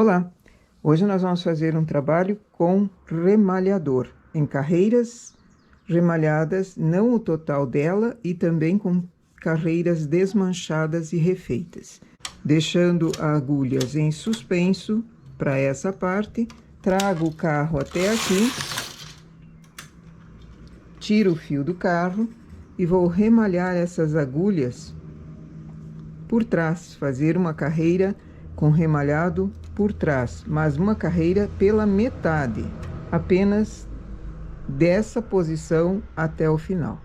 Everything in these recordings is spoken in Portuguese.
Olá! Hoje nós vamos fazer um trabalho com remalhador, em carreiras remalhadas, não o total dela, e também com carreiras desmanchadas e refeitas. Deixando agulhas em suspenso para essa parte, trago o carro até aqui, tiro o fio do carro e vou remalhar essas agulhas por trás, fazer uma carreira com remalhado por trás, mas uma carreira pela metade, apenas dessa posição até o final.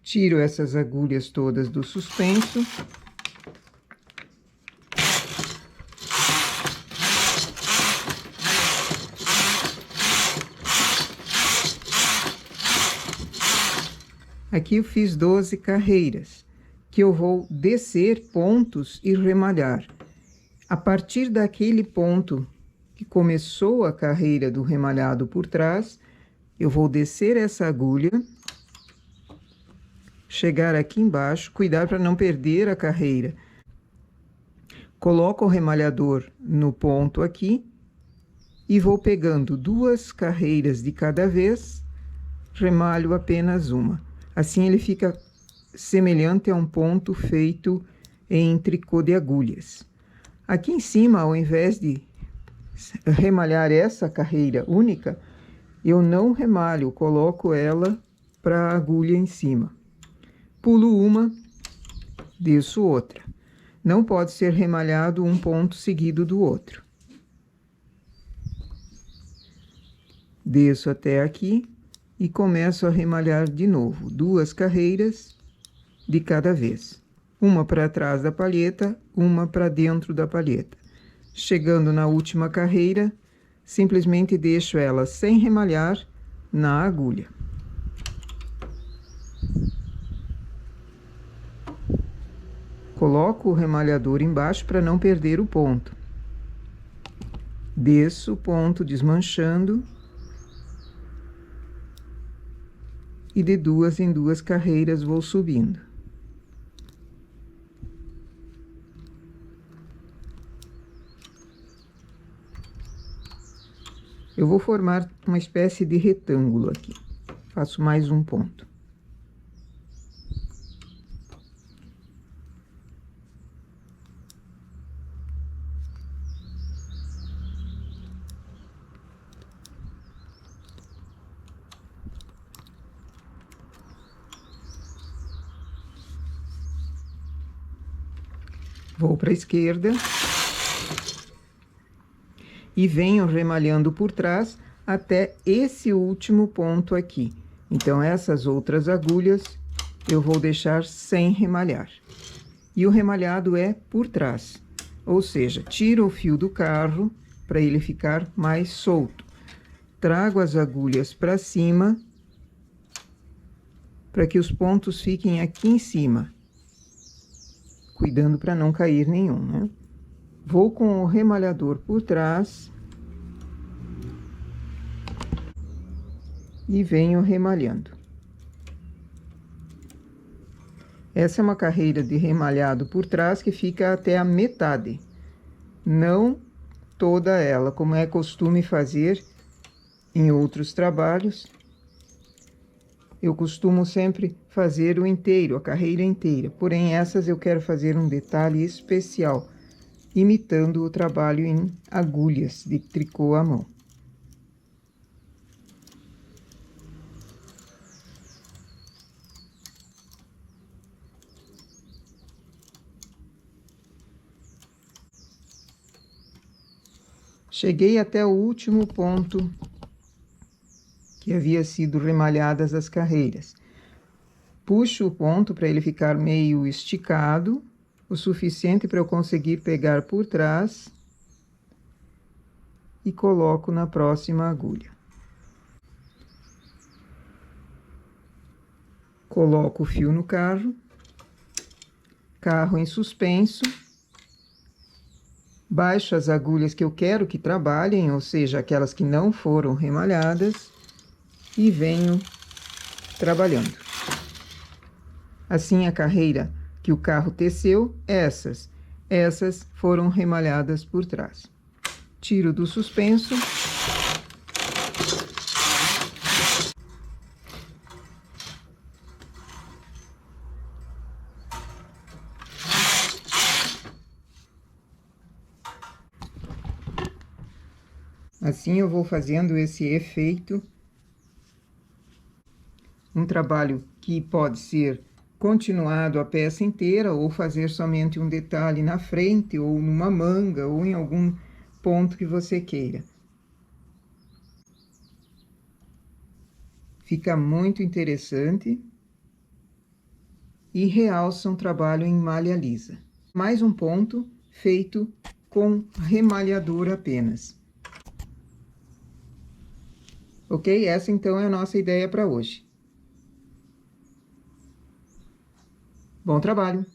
Tiro essas agulhas todas do suspenso. Aqui eu fiz 12 carreiras, que eu vou descer pontos e remalhar. A partir daquele ponto que começou a carreira do remalhado por trás, eu vou descer essa agulha, chegar aqui embaixo, cuidar para não perder a carreira. Coloco o remalhador no ponto aqui e vou pegando 2 carreiras de cada vez, remalho apenas uma. Assim ele fica semelhante a um ponto feito em tricô de agulhas. Aqui em cima, ao invés de remalhar essa carreira única, eu não remalho, coloco ela para a agulha em cima. Pulo uma, desço outra. Não pode ser remalhado um ponto seguido do outro. Desço até aqui e começo a remalhar de novo 2 carreiras de cada vez. Uma para trás da palheta, uma para dentro da palheta. Chegando na última carreira, simplesmente deixo ela sem remalhar na agulha. Coloco o remalhador embaixo para não perder o ponto. Desço o ponto desmanchando. E de 2 em 2 carreiras vou subindo. Eu vou formar uma espécie de retângulo aqui. Faço mais um ponto. Vou para a esquerda e venho remalhando por trás até esse último ponto aqui. Então, essas outras agulhas eu vou deixar sem remalhar. E o remalhado é por trás, ou seja, tiro o fio do carro para ele ficar mais solto. Trago as agulhas para cima para que os pontos fiquem aqui em cima. Cuidando para não cair nenhum, né? Vou com o remalhador por trás e venho remalhando. Essa é uma carreira de remalhado por trás que fica até a metade, não toda ela, como é costume fazer em outros trabalhos. Eu costumo sempre fazer o inteiro, a carreira inteira. Porém, essas eu quero fazer um detalhe especial, imitando o trabalho em agulhas de tricô à mão. Cheguei até o último ponto que havia sido remalhadas as carreiras. Puxo o ponto para ele ficar meio esticado, o suficiente para eu conseguir pegar por trás e coloco na próxima agulha. Coloco o fio no carro, carro em suspenso, baixo as agulhas que eu quero que trabalhem, ou seja, aquelas que não foram remalhadas, e venho trabalhando. Assim, a carreira que o carro teceu, essas foram remalhadas por trás. Tiro do suspenso. Assim eu vou fazendo esse efeito. Um trabalho que pode ser continuado a peça inteira, ou fazer somente um detalhe na frente, ou numa manga, ou em algum ponto que você queira. Fica muito interessante e realça um trabalho em malha lisa. Mais um ponto feito com remalhador apenas. Ok? Essa então é a nossa ideia para hoje. Bom trabalho!